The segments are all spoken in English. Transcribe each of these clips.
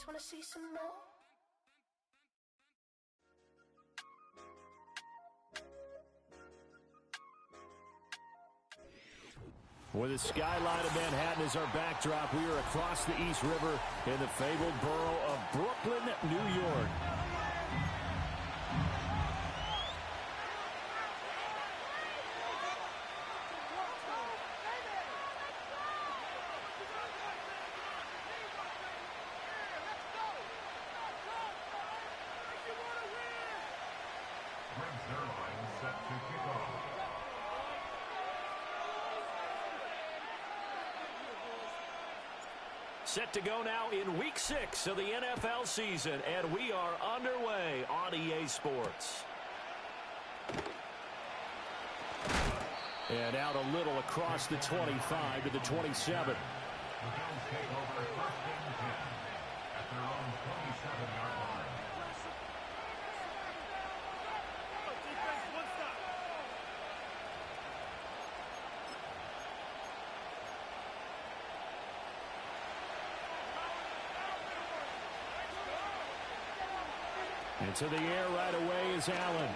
just wanna see some more. With the skyline of Manhattan as our backdrop, we are across the East River in the fabled borough of Brooklyn, New York. Set to go now in Week 6 of the NFL season, and we are underway on EA Sports. And out a little across the 25 to the 27. The Bills take over first and 10 at their own 27-yard line. Into the air right away is Allen.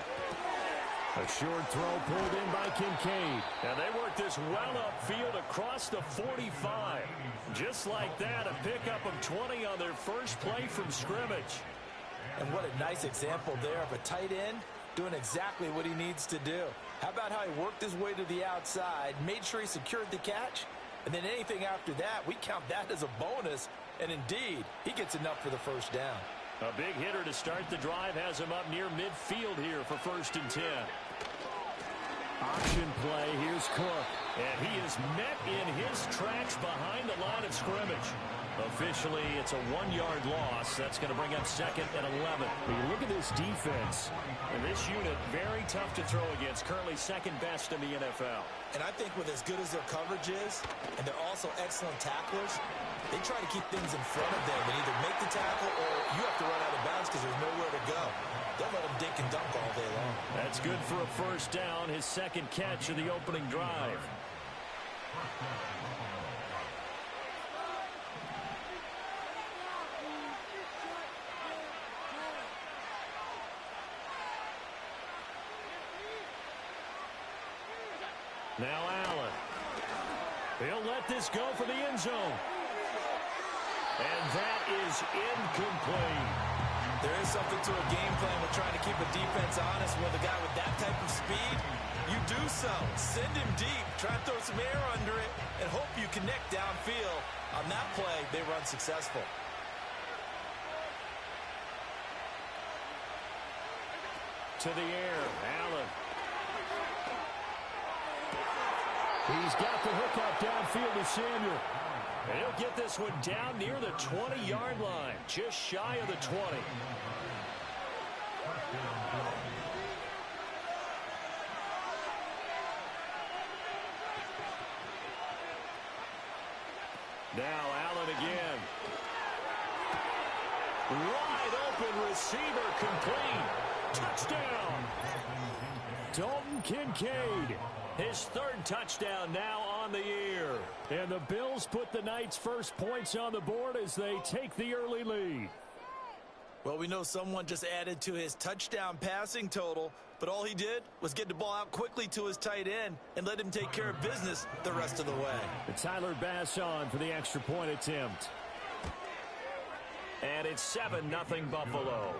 A short throw pulled in by Kincaid. And they work this well upfield across the 45. Just like that, a pickup of 20 on their first play from scrimmage. And what a nice example there of a tight end doing exactly what he needs to do. How about how he worked his way to the outside, made sure he secured the catch, and then anything after that, we count that as a bonus. And indeed, he gets enough for the first down. A big hitter to start the drive has him up near midfield here for 1st and 10. Option play, here's Cook. And he is met in his tracks behind the line of scrimmage. Officially, it's a 1-yard loss. That's going to bring up 2nd and 11. You look at this defense. And this unit, very tough to throw against. Currently 2nd best in the NFL. And I think with as good as their coverage is, and they're also excellent tacklers, they try to keep things in front of them and either make the tackle or you have to run out of bounds because there's nowhere to go. They'll let them dink and dunk all day long. That's good for a first down, his 2nd catch of the opening drive. Now Allen. He'll let this go for the end zone. And that is incomplete. There is something to a game plan with trying to keep a defense honest with a guy with that type of speed. You do so. Send him deep. Try and throw some air under it and hope you connect downfield. On that play, they run successful. To the air, Allen. He's got the hook up downfield to Samuel. And he'll get this one down near the 20-yard line, just shy of the 20. Now Allen again. Wide open receiver complete. Touchdown. Dalton Kincaid. His 3rd touchdown now on the year. And the Bills put the Knights' first points on the board as they take the early lead. Well, we know someone just added to his touchdown passing total, but all he did was get the ball out quickly to his tight end and let him take care of business the rest of the way. Tyler Bass on for the extra point attempt. And it's 7-0 Buffalo.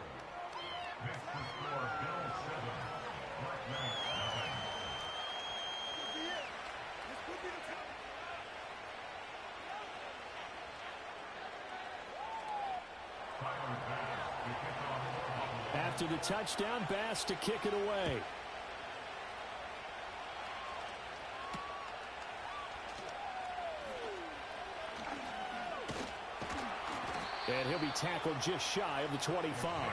After the touchdown, Bass to kick it away. And he'll be tackled just shy of the 25.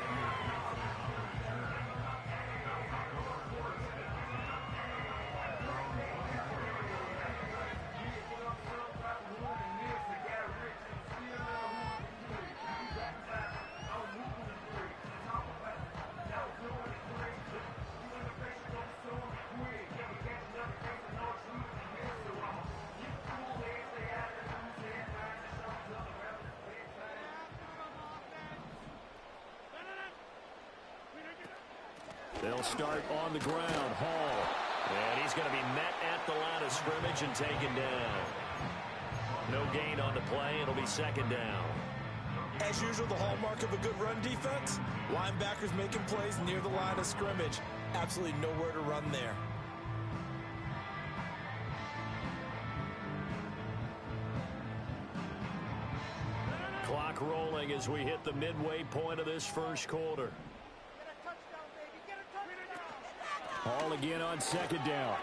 They'll start on the ground. Hall. And he's going to be met at the line of scrimmage and taken down. No gain on the play. It'll be second down. As usual, the hallmark of a good run defense, linebackers making plays near the line of scrimmage. Absolutely nowhere to run there. Clock rolling as we hit the midway point of this first quarter. Hall again on second down.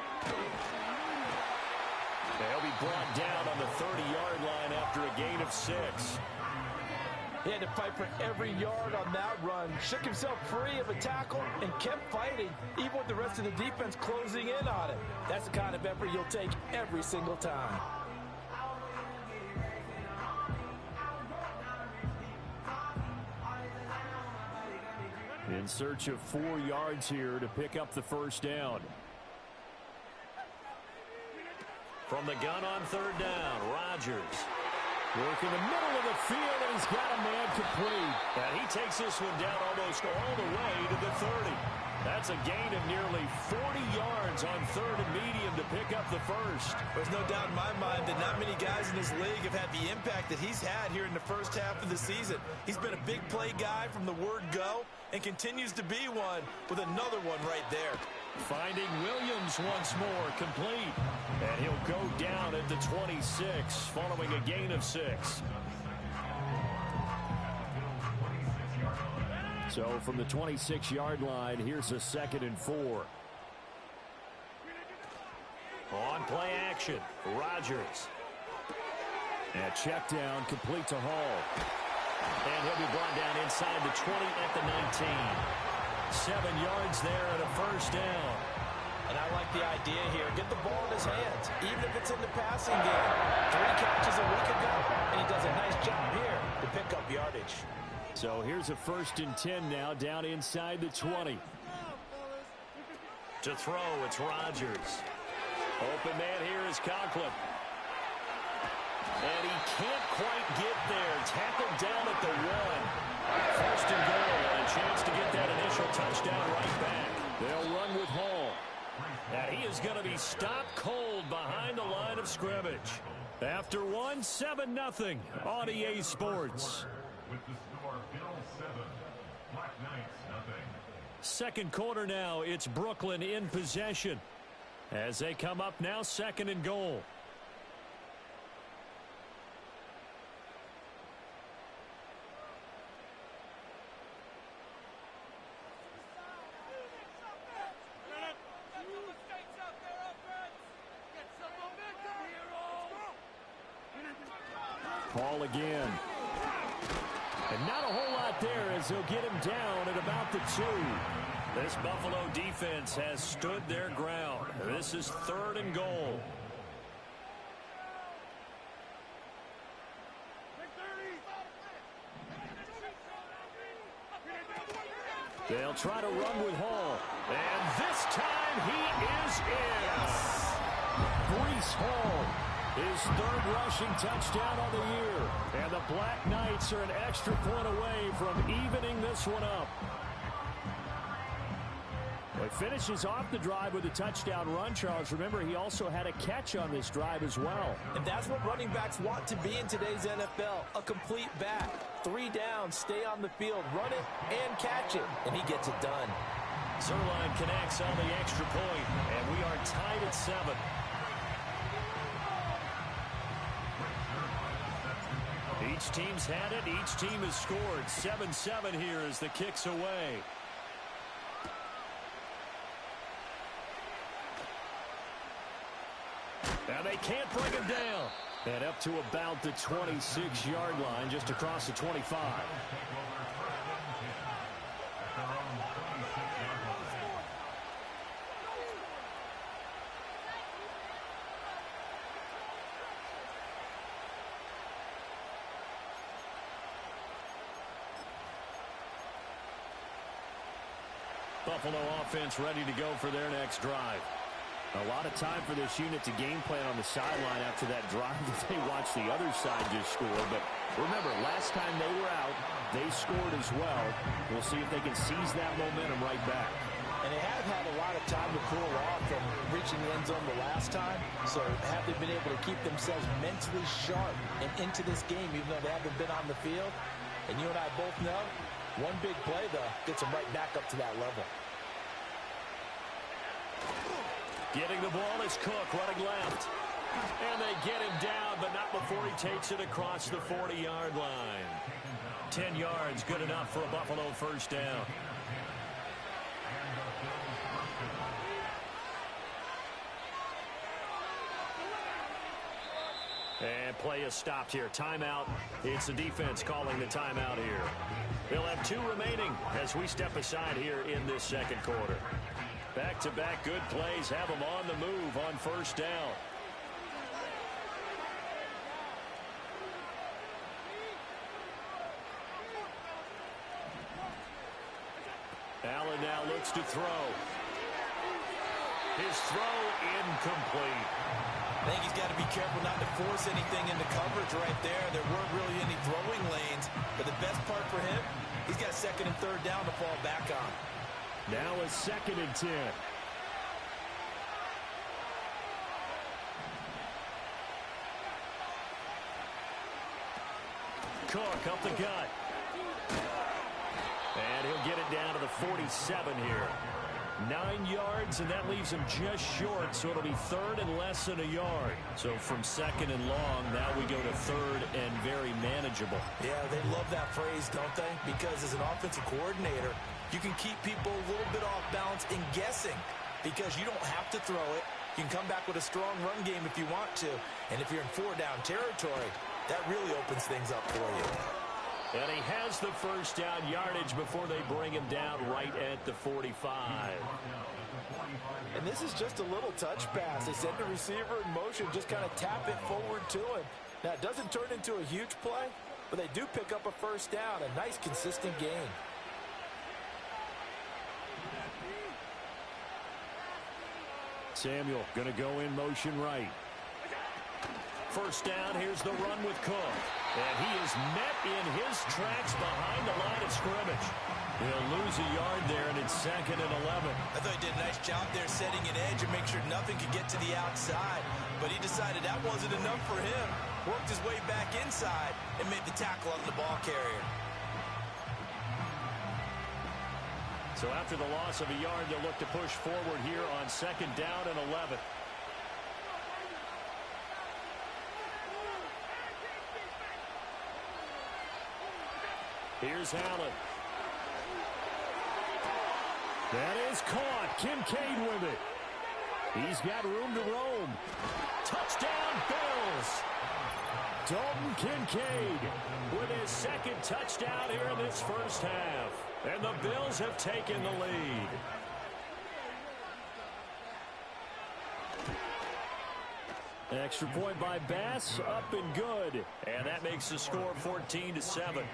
They'll be brought down on the 30-yard line after a gain of 6. He had to fight for every yard on that run. Shook himself free of a tackle and kept fighting, even with the rest of the defense closing in on it. That's the kind of effort you'll take every single time. In search of 4 yards here to pick up the first down. From the gun on third down, Rodgers. Work in the middle of the field, and he's got a man complete. And he takes this one down almost all the way to the 30. That's a gain of nearly 40 yards on third and medium to pick up the first. There's no doubt in my mind that not many guys in this league have had the impact that he's had here in the first half of the season. He's been a big play guy from the word go and continues to be one with another one right there. Finding Williams once more, complete. And he'll go down at the 26 following a gain of 6. So from the 26-yard line, here's a 2nd and 4. On play action, Rodgers. And check down, complete to Hall. And he'll be brought down inside the 20 at the 19. 7 yards there and a first down. And I like the idea here. Get the ball in his hands, even if it's in the passing game. 3 catches a week ago, and he does a nice job here to pick up yardage. So here's a 1st and 10 now, down inside the 20. To throw, it's Rodgers. Open man here is Conklin. And he can't quite get there. Tackled down at the 1. 1st and goal, and a chance to get that initial touchdown right back. They'll run with Hall. And he is going to be stopped cold behind the line of scrimmage. After 1, 7-0 on EA Sports. With the score, Bill 7, Black Knights nothing. Second quarter now, it's Brooklyn in possession as they come up now 2nd and goal. Hall again. And not a whole lot there as they'll get him down at about the 2. This Buffalo defense has stood their ground. This is 3rd and goal. They'll try to run with Hall. And this time he is in. Breece Hall. His 3rd rushing touchdown on the year. And the Black Knights are an extra point away from evening this one up. Well, he finishes off the drive with a touchdown run, Charles. Remember, he also had a catch on this drive as well. And that's what running backs want to be in today's NFL, a complete back. 3 downs, stay on the field, run it, and catch it. And he gets it done. Zuerlein connects on the extra point, and we are tied at 7. Each team's had it. Each team has scored. 7-7 here as the kick's away. And they can't bring him down. And up to about the 26-yard line, just across the 25. Buffalo offense ready to go for their next drive. A lot of time for this unit to game plan on the sideline after that drive that they watched the other side just score. But remember, last time they were out, they scored as well. We'll see if they can seize that momentum right back. And they have had a lot of time to cool off from reaching the end zone the last time. So have they been able to keep themselves mentally sharp and into this game, even though they haven't been on the field? And you and I both know, one big play, though, gets them right back up to that level. Getting the ball is Cook running left. And they get him down, but not before he takes it across the 40-yard line. 10 yards, good enough for a Buffalo first down. And play is stopped here. Timeout. It's the defense calling the timeout here. They'll have 2 remaining as we step aside here in this second quarter. Back-to-back good plays have them on the move on first down. Allen now looks to throw. His throw incomplete. I think he's got to be careful not to force anything into coverage right there. There weren't really any throwing lanes. But the best part for him, he's got second and third down to fall back on. Now a 2nd and 10. Cook up the gut. And he'll get it down to the 47 here. 9 yards, and that leaves him just short, so it'll be 3rd and less than a yard. So from 2nd and long, now we go to 3rd and very manageable. Yeah, they love that phrase, don't they? Because as an offensive coordinator, you can keep people a little bit off balance and guessing because you don't have to throw it. You can come back with a strong run game if you want to. And if you're in 4-down territory, that really opens things up for you. And he has the first down yardage before they bring him down right at the 45. And this is just a little touch pass. They send the receiver in motion, just kind of tap it forward to him. Now, it doesn't turn into a huge play, but they do pick up a first down, a nice, consistent gain. Samuel going to go in motion right. First down, here's the run with Cook. And he is met in his tracks behind the line of scrimmage. He'll lose a yard there, and it's 2nd and 11. I thought he did a nice job there setting an edge and make sure nothing could get to the outside. But he decided that wasn't enough for him. Worked his way back inside and made the tackle on the ball carrier. So after the loss of a yard, they'll look to push forward here on 2nd down and 11. Here's Allen. That is caught. Kincaid with it. He's got room to roam. Touchdown, Bills. Dalton Kincaid with his 2nd touchdown here in this first half. And the Bills have taken the lead. Extra point by Bass, up and good. And that makes the score 14-7.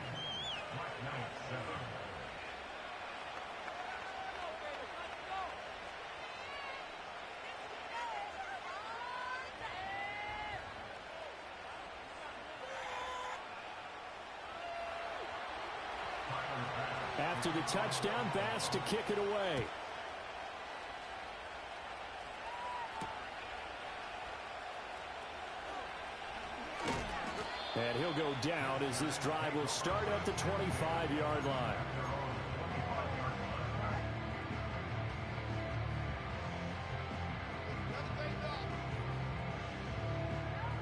After the touchdown, Bass to kick it away. And he'll go down as this drive will start at the 25-yard line.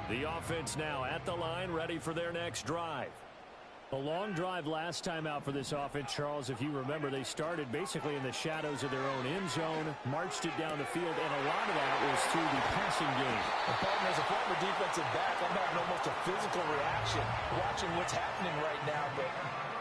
The offense now at the line, ready for their next drive. A long drive last time out for this offense, Charles. If you remember, they started basically in the shadows of their own end zone, marched it down the field, and a lot of that was through the passing game. And partner, as a former defensive back, I'm having almost a physical reaction watching what's happening right now. But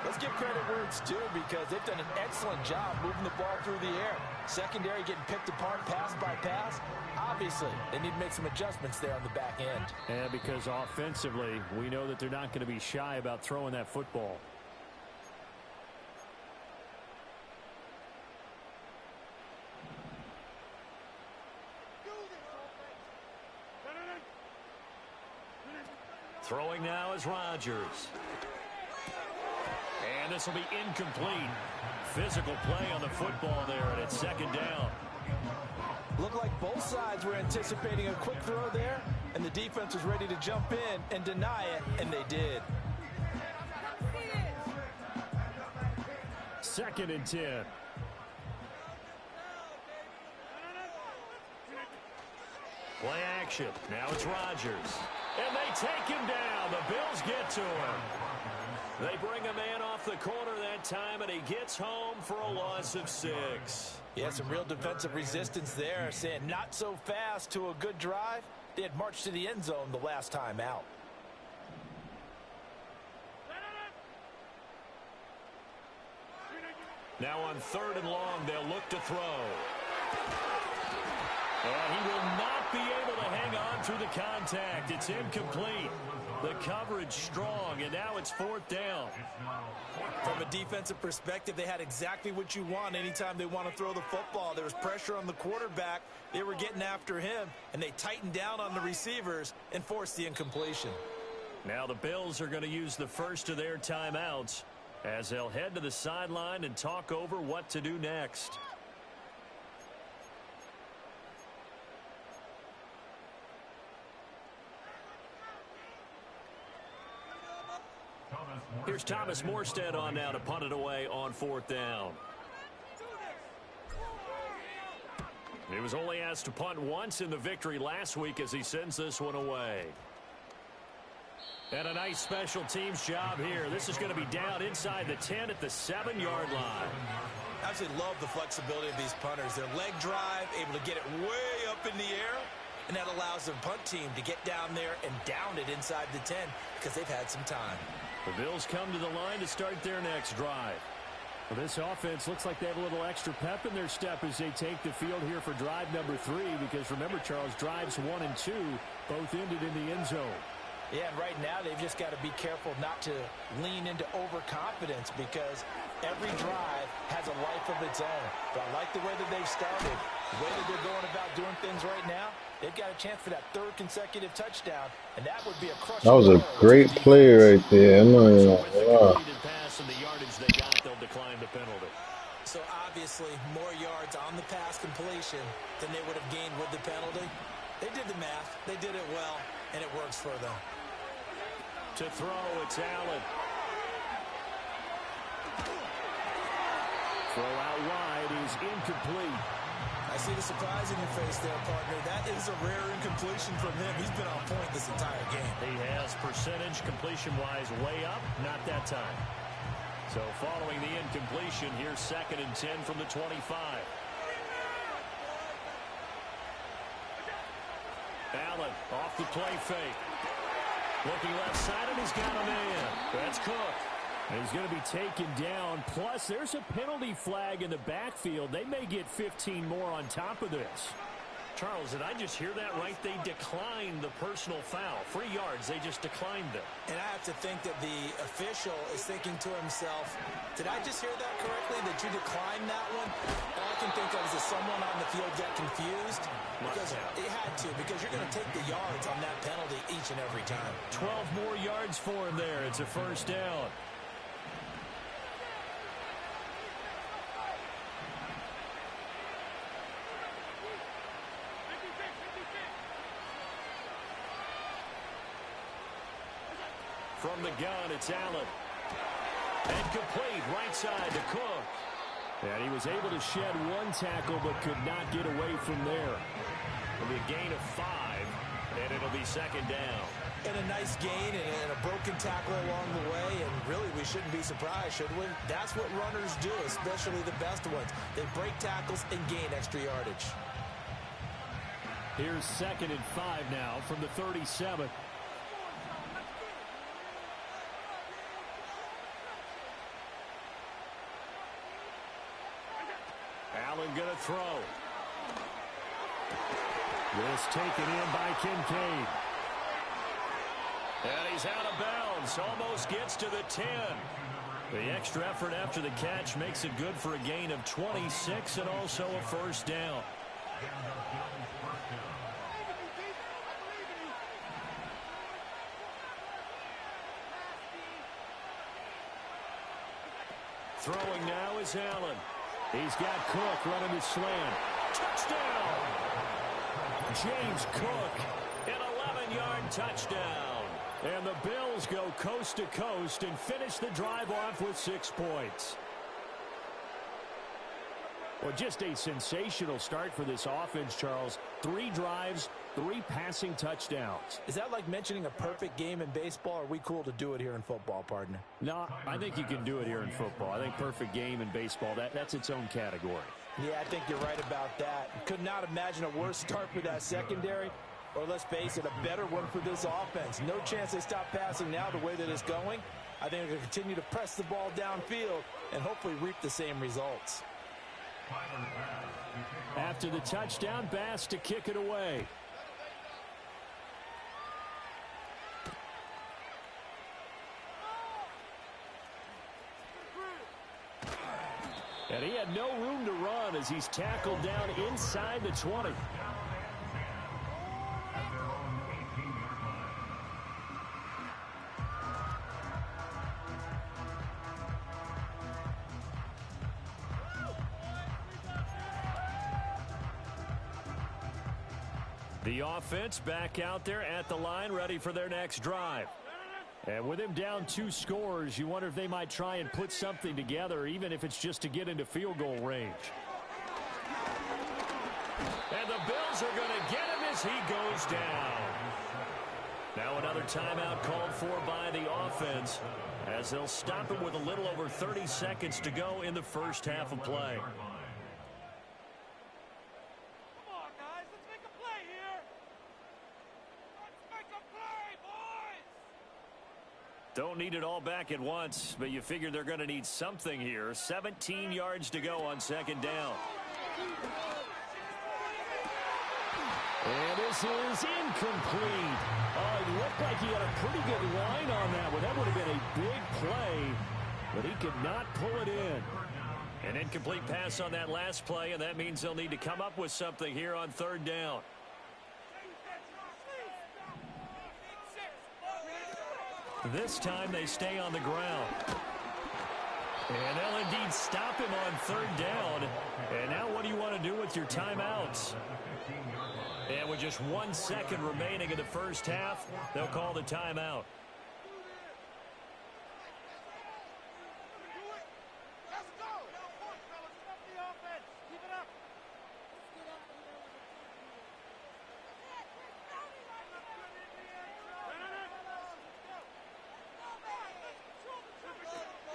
let's give credit where it's due because they've done an excellent job moving the ball through the air. Secondary getting picked apart pass by pass. Obviously, they need to make some adjustments there on the back end. And because offensively, we know that they're not going to be shy about throwing that football. Throwing now is Rodgers. And this will be incomplete. Physical play on the football there, and it's second down. Looked like both sides were anticipating a quick throw there, and the defense was ready to jump in and deny it, and they did. 2nd and 10. Play action. Now it's Rodgers. And they take him down. The Bills get to him. They bring a man off the corner that time, and he gets home for a loss of 6. Yeah, some real defensive resistance there, saying not so fast to a good drive. They had marched to the end zone the last time out. Now on 3rd and long, they'll look to throw. And he will not be able to hang on through the contact. It's incomplete. The coverage strong, and now it's 4th down. From a defensive perspective, they had exactly what you want anytime they want to throw the football. There was pressure on the quarterback. They were getting after him, and they tightened down on the receivers and forced the incompletion. Now the Bills are going to use the first of their timeouts as they'll head to the sideline and talk over what to do next. Here's Thomas Morstead on now to punt it away on 4th down. He was only asked to punt once in the victory last week as he sends this one away. And a nice special teams job here. This is going to be down inside the 10 at the 7-yard line. I absolutely love the flexibility of these punters. Their leg drive, able to get it way up in the air, and that allows the punt team to get down there and down it inside the 10 because they've had some time. The Bills come to the line to start their next drive. Well, this offense looks like they have a little extra pep in their step as they take the field here for drive number 3 because remember, Charles, drives 1 and 2 both ended in the end zone. Yeah, and right now they've just got to be careful not to lean into overconfidence because every drive has a life of its own. But I like the way that they've started, the way that they're going about doing things right now. They've got a chance for that 3rd consecutive touchdown, and that would be a crushing. That was a great play right there. I'm not even gonna lie. Pass and the yardage they got, they'll decline the penalty. So obviously more yards on the pass completion than they would have gained with the penalty. They did the math. They did it well, and it works for them. To throw, it's Allen. Throw out wide is incomplete. I see the surprise in your face there, partner. That is a rare incompletion from him. He's been on point this entire game. He has percentage completion-wise way up, not that time. So following the incompletion, here's 2nd and 10 from the 25. Allen off the play fake. Looking left side, and he's got a man. That's Cook. And he's going to be taken down. Plus, there's a penalty flag in the backfield. They may get 15 more on top of this. Charles, did I just hear that right? They declined the personal foul. 3 yards, they just declined them. And I have to think that the official is thinking to himself, did I just hear that correctly, that you declined that one? All I can think of is that someone on the field got confused. Because it had to, because you're going to take the yards on that penalty each and every time. 12 more yards for him there. It's a 1st down. From the gun, it's Allen. And complete, right side to Cook. And he was able to shed 1 tackle, but could not get away from there. It'll be a gain of 5, and it'll be 2nd down. And a nice gain and a broken tackle along the way, and really we shouldn't be surprised, should we? That's what runners do, especially the best ones. They break tackles and gain extra yardage. Here's 2nd and 5 now from the 37. Allen gonna throw. This taken in by Kincaid. And he's out of bounds. Almost gets to the 10. The extra effort after the catch makes it good for a gain of 26 and also a 1st down. Throwing now is Allen. He's got Cook running the slant. Touchdown! James Cook, an 11-yard touchdown. And the Bills go coast to coast and finish the drive off with 6 points. Well, just a sensational start for this offense, Charles. 3 drives, 3 passing touchdowns. Is that like mentioning a perfect game in baseball? Or are we cool to do it here in football, partner? No, I think you can do it here in football. I think perfect game in baseball, that's its own category. Yeah, I think you're right about that. Could not imagine a worse start for that secondary. Or let's face it, a better one for this offense. No chance they stop passing now the way that it's going. I think they'll continue to press the ball downfield and hopefully reap the same results. After the touchdown, Bass to kick it away. And he had no room to run as he's tackled down inside the 20. The offense back out there at the line, ready for their next drive. And with him down 2 scores, you wonder if they might try and put something together, even if it's just to get into field goal range. And the Bills are going to get him as he goes down. Now another timeout called for by the offense, as they'll stop him with a little over 30 seconds to go in the first half of play. Don't need it all back at once, but you figure they're going to need something here. 17 yards to go on second down. And this is incomplete. Oh, it looked like he had a pretty good line on that one. That would have been a big play, but he could not pull it in. An incomplete pass on that last play, and that means they'll need to come up with something here on third down. This time they stay on the ground. And they'll indeed stop him on third down. And now what do you want to do with your timeouts? And with just 1 second remaining in the first half, they'll call the timeout.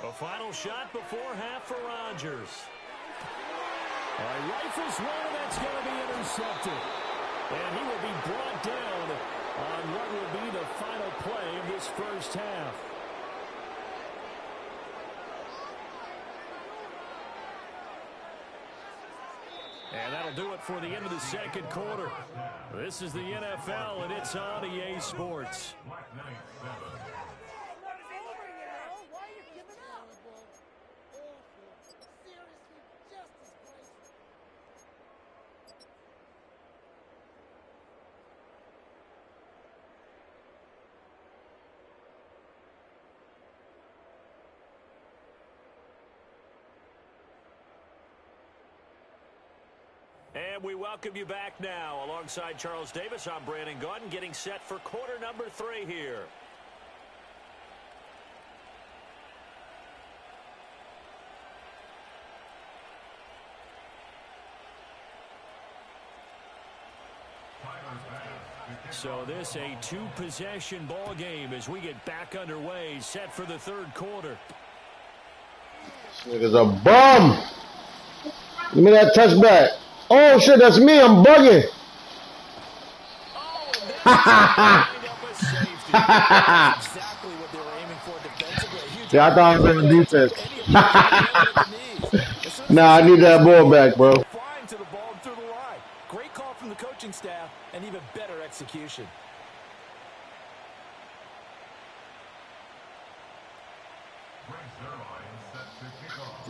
A final shot before half for Rodgers. Rifles one, and that's going to be intercepted. And he will be brought down on what will be the final play of this first half. And that'll do it for the end of the second quarter. This is the NFL, and it's on EA Sports. And we welcome you back now. Alongside Charles Davis, I'm Brandon Gaudin, getting set for quarter number 3 here. So this a 2-possession ball game as we get back underway, set for the third quarter. This nigga's a bum. Give me that touchback. Oh, shit, that's me. I'm bugging. Oh, exactly what they were aiming for defensively. Yeah, I thought I was in defense. Nah, I need that ball back, bro. Flying to the ball and through the line. Great call from the coaching staff and even better execution.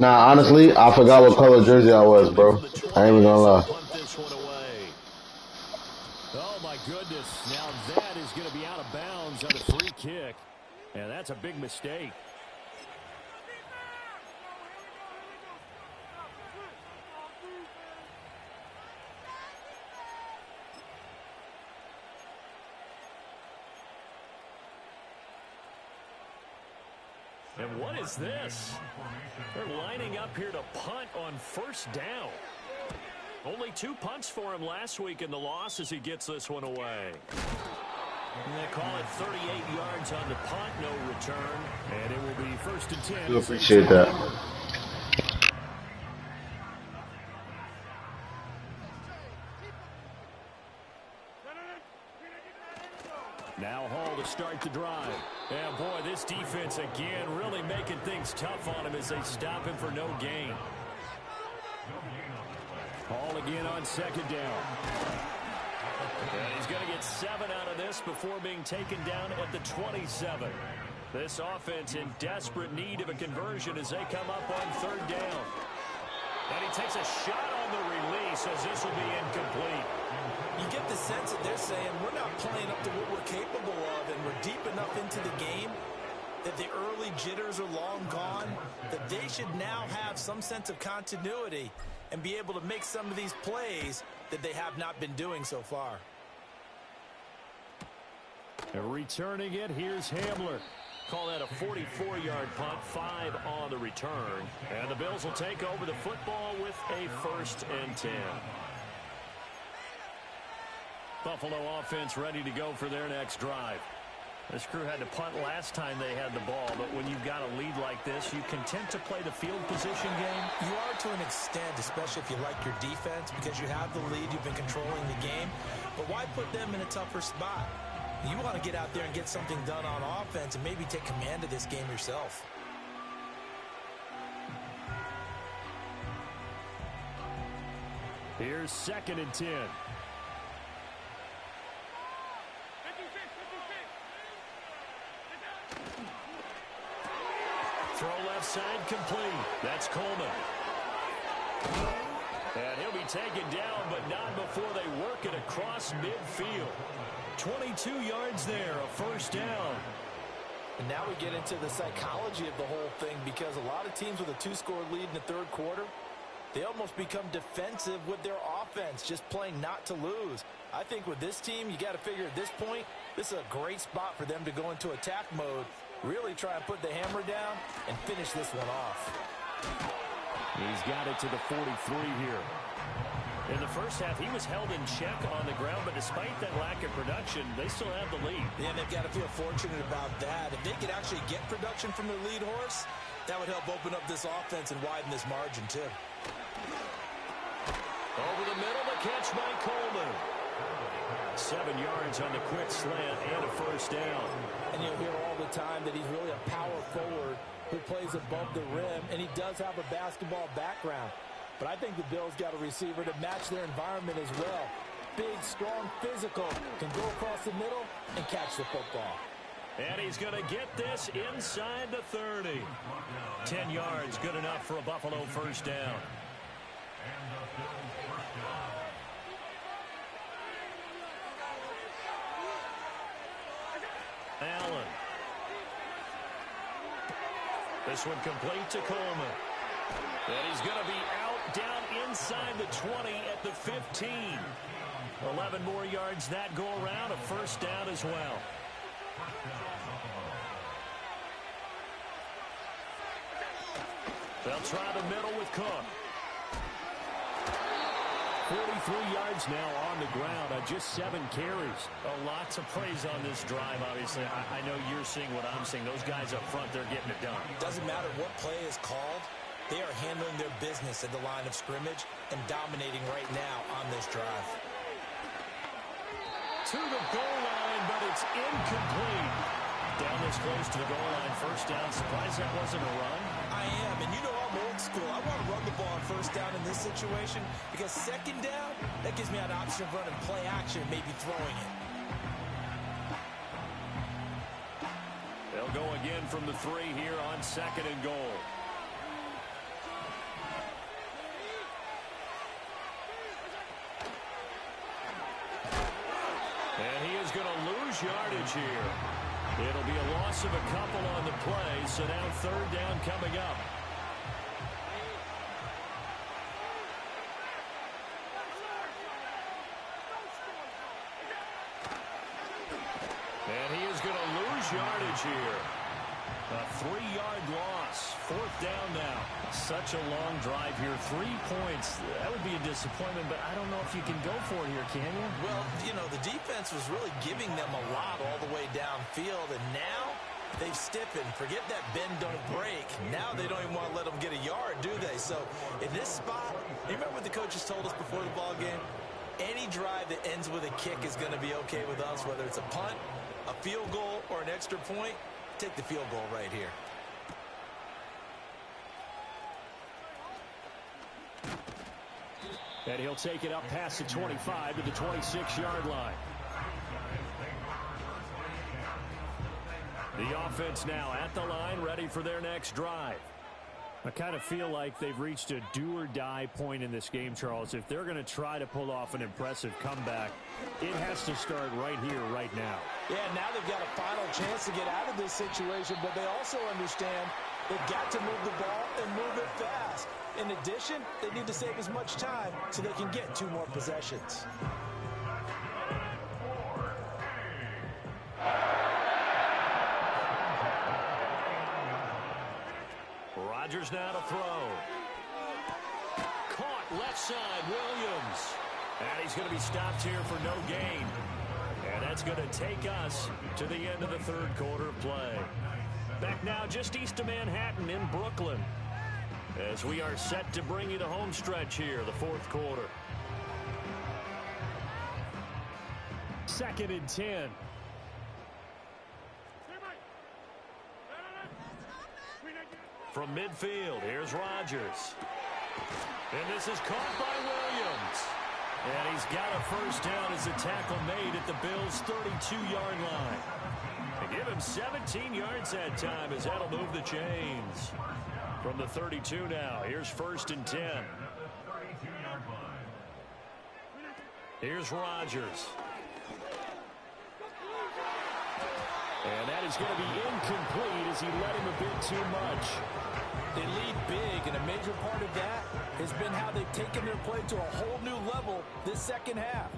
Nah, honestly, I forgot what color jersey I was, bro. I ain't even gonna lie. Oh, my goodness. Now that is going to be out of bounds on a free kick. And that's a big mistake. And what is this? They're lining up here to punt on first down. Only 2 punts for him last week in the loss as he gets this one away. And they call it 38 yards on the punt, no return. And it will be 1st and 10. I appreciate that. Now Hall to start the drive. And boy, this defense again really making things tough on him as they stop him for no gain. Hall again on 2nd down. And he's going to get 7 out of this before being taken down at the 27. This offense in desperate need of a conversion as they come up on 3rd down. And he takes a shot on the release as this will be incomplete. You get the sense that they're saying we're not playing up to what we're capable of, and we're deep enough into the game that the early jitters are long gone, that they should now have some sense of continuity and be able to make some of these plays that they have not been doing so far. And returning it, here's Hamler. Call that a 44-yard punt, 5 on the return. And the Bills will take over the football with a 1st and 10. Buffalo offense ready to go for their next drive. This crew had to punt last time they had the ball, but when you've got a lead like this, you content to play the field position game? You are to an extent, especially if you like your defense, because you have the lead, you've been controlling the game. But why put them in a tougher spot? You want to get out there and get something done on offense and maybe take command of this game yourself. Here's 2nd and 10. Throw left side complete. That's Coleman. And he'll be taken down, but not before they work it across midfield. 22 yards there, a 1st down. And now we get into the psychology of the whole thing, because a lot of teams with a 2-score lead in the 3rd quarter, they almost become defensive with their offense, just playing not to lose. I think with this team, you got to figure at this point, this is a great spot for them to go into attack mode, really try and put the hammer down and finish this one off. He's got it to the 43 here. In the first half, he was held in check on the ground, but despite that lack of production, they still have the lead. Yeah, they've got to feel fortunate about that. If they could actually get production from their lead horse, that would help open up this offense and widen this margin, too. Over the middle, the catch by Coleman. 7 yards on the quick slant and a 1st down. And you'll hear all the time that he's really a power forward who plays above the rim, and he does have a basketball background. But I think the Bills got a receiver to match their environment as well. Big, strong, physical, can go across the middle and catch the football. And he's going to get this inside the 30. 10 yards, good enough for a Buffalo 1st down. Allen. This one complete to Coleman. And he's going to be out down inside the 20 at the 15. 11 more yards that go around, a 1st down as well. They'll try the middle with Cook. 43 yards now on the ground on just 7 carries. Lots of praise on this drive, obviously. I know you're seeing what I'm seeing. Those guys up front, they're getting it done. Doesn't matter what play is called. They are handling their business at the line of scrimmage and dominating right now on this drive. To the goal line, but it's incomplete. Down this close to the goal line, 1st down. Surprised that wasn't a run? I am, and you know I'm old school. I want to run the ball on 1st down in this situation because 2nd down, that gives me an option of running play action, maybe throwing it. They'll go again from the 3 here on 2nd and goal. And he is going to lose yardage here. It'll be a loss of a couple on the play, so now 3rd down coming up. And he is going to lose yardage here. A 3-yard loss. 4th down now. Such a long drive here. 3 points. That would be a disappointment, but I don't know if you can go for it here, can you? Well, you know, the defense was really giving them a lot all the way downfield, and now they've stiffened. Forget that bend, don't break. Now they don't even want to let them get a yard, do they? So in this spot, you remember what the coaches told us before the ball game? Any drive that ends with a kick is going to be okay with us, whether it's a punt, a field goal, or an extra point. Take the field goal right here. And he'll take it up past the 25 to the 26-yard line. The offense now at the line, ready for their next drive. I kind of feel like they've reached a do-or-die point in this game, Charles. If they're going to try to pull off an impressive comeback, it has to start right here, right now. Yeah, now they've got a final chance to get out of this situation, but they also understand they've got to move the ball and move it fast. In addition, they need to save as much time so they can get 2 more possessions. Rodgers now to throw. Caught left side, Williams. And he's going to be stopped here for no gain. And that's going to take us to the end of the 3rd quarter play. Back now just east of Manhattan in Brooklyn, as we are set to bring you the home stretch here, the 4th quarter. 2nd and 10. From midfield, here's Rodgers. And this is caught by Williams. And he's got a 1st down as a tackle made at the Bills' 32-yard line. They give him 17 yards that time as that'll move the chains. From the 32 now, here's 1st and 10. Here's Rodgers. And that is going to be incomplete as he let him a bit too much. They lead big, and a major part of that has been how they've taken their play to a whole new level this 2nd half.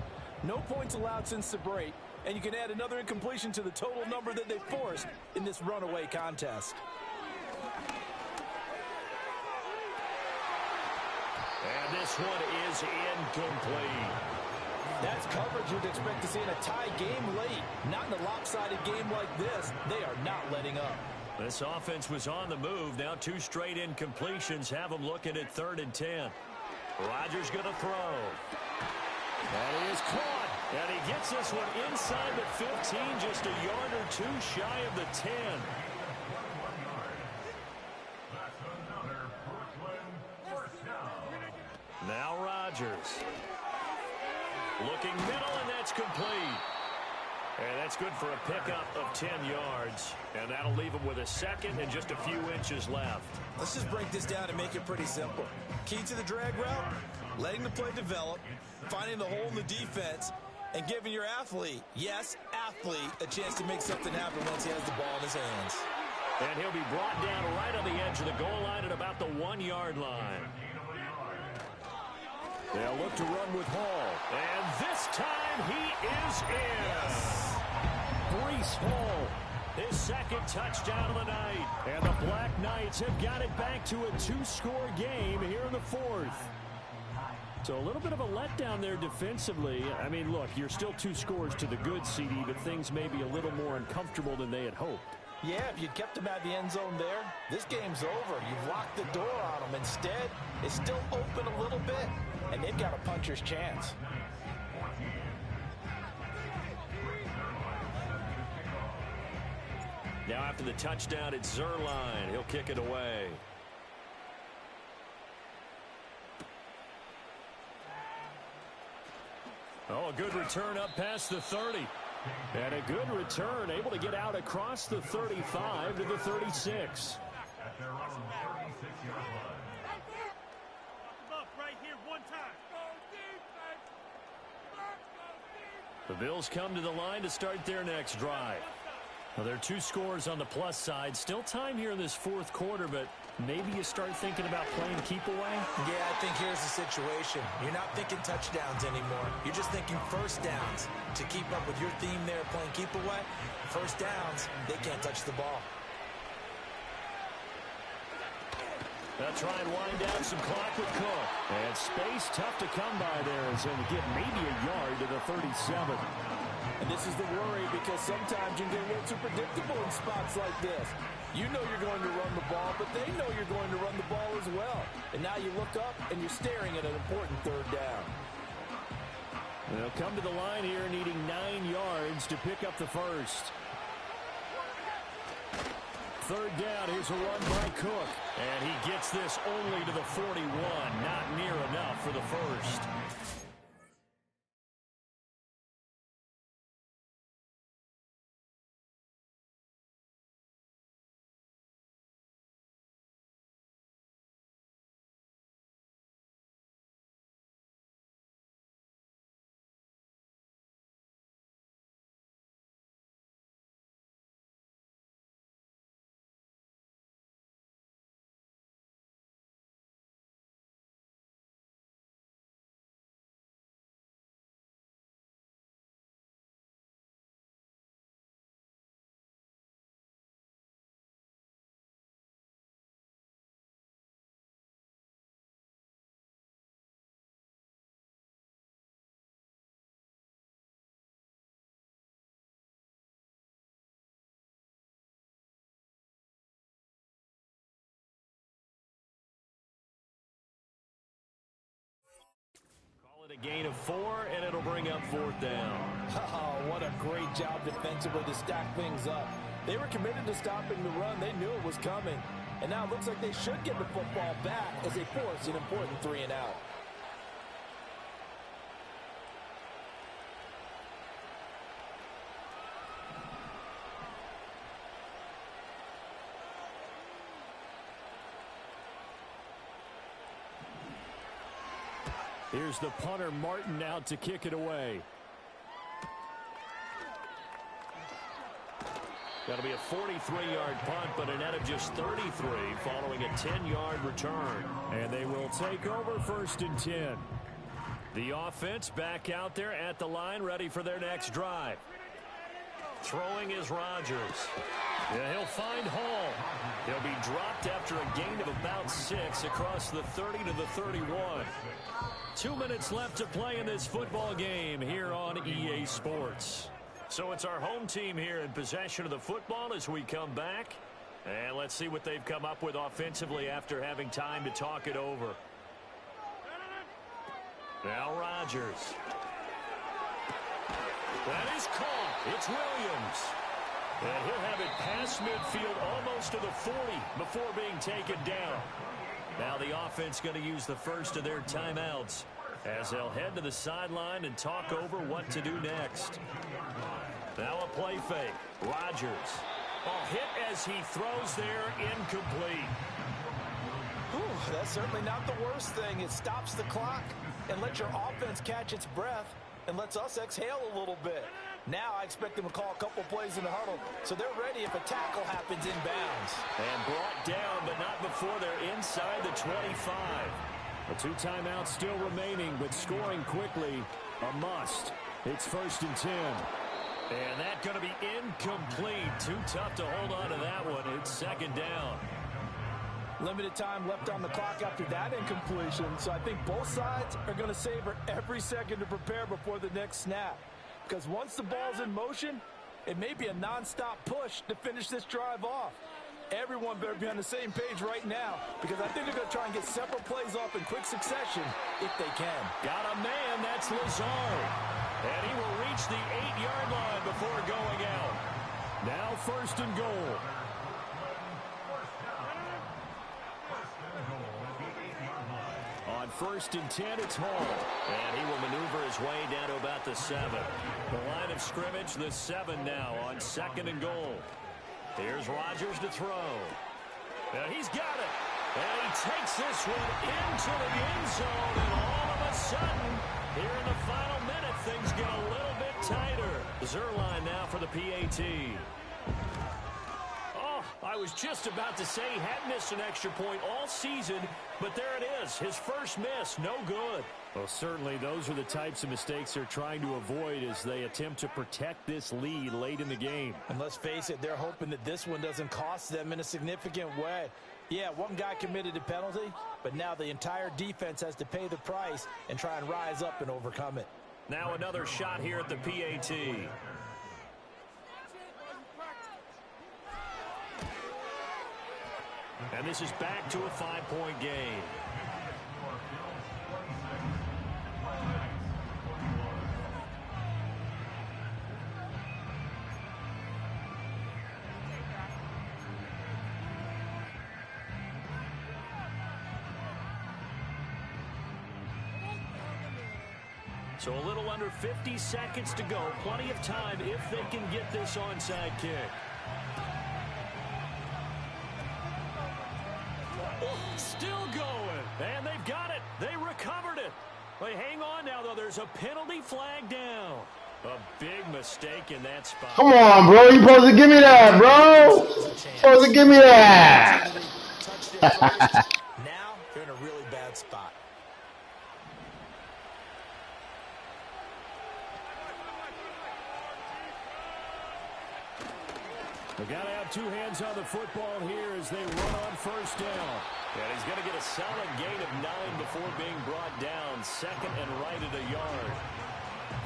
No points allowed since the break, and you can add another incompletion to the total number that they forced in this runaway contest. And this one is incomplete. That's coverage you'd expect to see in a tie game late. Not in a lopsided game like this. They are not letting up. This offense was on the move. Now 2 straight incompletions have them looking at 3rd and 10. Rodgers going to throw. And he is caught. And he gets this one inside the 15, just a yard or 2 shy of the 10. Now Rodgers. Looking middle, and that's complete. And that's good for a pickup of 10 yards. And that'll leave him with a 2nd and just a few inches left. Let's just break this down and make it pretty simple. Key to the drag route, letting the play develop, finding the hole in the defense, and giving your athlete, yes, athlete, a chance to make something happen once he has the ball in his hands. And he'll be brought down right on the edge of the goal line at about the 1-yard line. They'll look to run with Hall. And this time he is in. Yes. Breece Hall, his 2nd touchdown of the night. And the Black Knights have got it back to a 2-score game here in the 4th. So a little bit of a letdown there defensively. I mean, look, you're still 2 scores to the good, CD, but things may be a little more uncomfortable than they had hoped. Yeah, if you'd kept them out of the end zone there, this game's over. You've locked the door on them. Instead, it's still open a little bit, and they've got a puncher's chance. Now after the touchdown, it's Zuerlein. He'll kick it away. Oh, a good return up past the 30. And a good return, able to get out across the 35 to the 36. The Bills come to the line to start their next drive. Well, there are 2 scores on the plus side. Still time here in this 4th quarter, but maybe you start thinking about playing keep away? Yeah, I think here's the situation. You're not thinking touchdowns anymore. You're just thinking 1st downs. To keep up with your theme there, playing keep away, 1st downs, they can't touch the ball. They'll try and wind down some clock with Cook. And space tough to come by there as they get maybe a yard to the 37. And this is the worry because sometimes you can get a little too predictable in spots like this. You know you're going to run the ball, but they know you're going to run the ball as well. And now you look up and you're staring at an important third down. They'll come to the line here needing 9 yards to pick up the first. Third down, here's a run by Cook. And he gets this only to the 41, not near enough for the first. A gain of 4, and it'll bring up 4th down. Oh, what a great job defensively to stack things up. They were committed to stopping the run. They knew it was coming. And now it looks like they should get the football back as they force an important 3 and out. Here's the punter, Martin, out to kick it away. That'll be a 43-yard punt, but a net of just 33 following a 10-yard return. And they will take over 1st and 10. The offense back out there at the line, ready for their next drive. Throwing is Rodgers. Yeah, he'll find Hall. He'll be dropped after a gain of about 6 across the 30 to the 31. 2 minutes left to play in this football game here on EA Sports. So it's our home team here in possession of the football as we come back. And let's see what they've come up with offensively after having time to talk it over. Now Rodgers. That is caught. It's Williams. And he'll have it past midfield almost to the 40 before being taken down. Now the offense going to use the first of their timeouts as they'll head to the sideline and talk over what to do next. Now a play fake. Rodgers. Oh, hit as he throws there, incomplete. Whew, that's certainly not the worst thing. It stops the clock and lets your offense catch its breath and lets us exhale a little bit. Now I expect them to call a couple plays in the huddle, so they're ready if a tackle happens inbounds. And brought down, but not before they're inside the 25. The 2 timeouts still remaining, but scoring quickly, a must. It's 1st and 10. And that's going to be incomplete. Too tough to hold on to that one. It's 2nd down. Limited time left on the clock after that incompletion, so I think both sides are going to savor every second to prepare before the next snap. Because once the ball's in motion, it may be a non-stop push to finish this drive off. Everyone better be on the same page right now because I think they're going to try and get several plays off in quick succession if they can. Got a man, that's Lazard. And he will reach the 8-yard line before going out. Now 1st and goal. On 1st and 10, it's Hall. And he will maneuver his way down to about the 7. The line of scrimmage, the 7 now on 2nd and goal. Here's Rodgers to throw. And he's got it. And he takes this one into the end zone. And all of a sudden, here in the final minute, things get a little bit tighter. Zuerlein now for the PAT. I was just about to say he hadn't missed an extra point all season, but there it is. His first miss, no good. Well, certainly those are the types of mistakes they're trying to avoid as they attempt to protect this lead late in the game. And let's face it, they're hoping that this one doesn't cost them in a significant way. Yeah, one guy committed a penalty, but now the entire defense has to pay the price and try and rise up and overcome it. Now another shot here at the PAT. And this is back to a 5-point game. So a little under 50 seconds to go. Plenty of time if they can get this onside kick. Still going. And they've got it. They recovered it. Wait, hang on now, though. There's a penalty flag down. A big mistake in that spot. Come on, bro. You supposed to give me that, bro. Supposed to give me that. Now they're in a really bad spot. They've got to have two hands on the football here as they run on first down. And he's going to get a solid gain of 9 before being brought down. Second and right at a yard.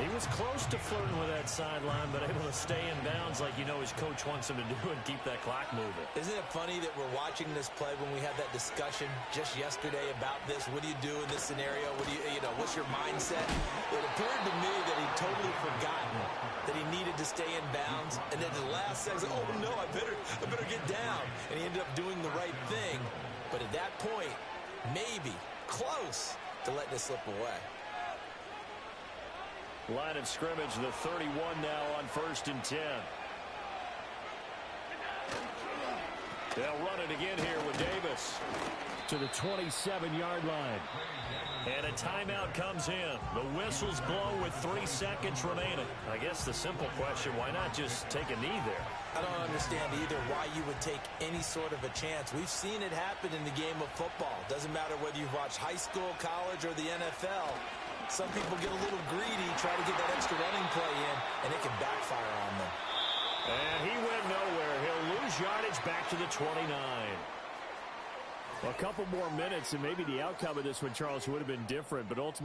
He was close to flirting with that sideline, but able to stay in bounds like you know his coach wants him to do and keep that clock moving. Isn't it funny that we're watching this play when we had that discussion just yesterday about this? What do you do in this scenario? What do you know, what's your mindset? It appeared to me that he'd totally forgotten that he needed to stay in bounds, and then the last second, oh no, I better get down. And he ended up doing the right thing. But at that point, maybe close to letting it slip away. Line of scrimmage, the 31 now on 1st and 10. They'll run it again here with Davis to the 27-yard line. And a timeout comes in. The whistles blow with 3 seconds remaining. I guess the simple question, why not just take a knee there? I don't understand either why you would take any sort of a chance. We've seen it happen in the game of football. Doesn't matter whether you've watched high school, college, or the NFL. Some people get a little greedy, try to get that extra running play in, and it can backfire on them. And he went nowhere. He'll lose yardage back to the 29. Well, a couple more minutes, and maybe the outcome of this one, Charles, would have been different, but ultimately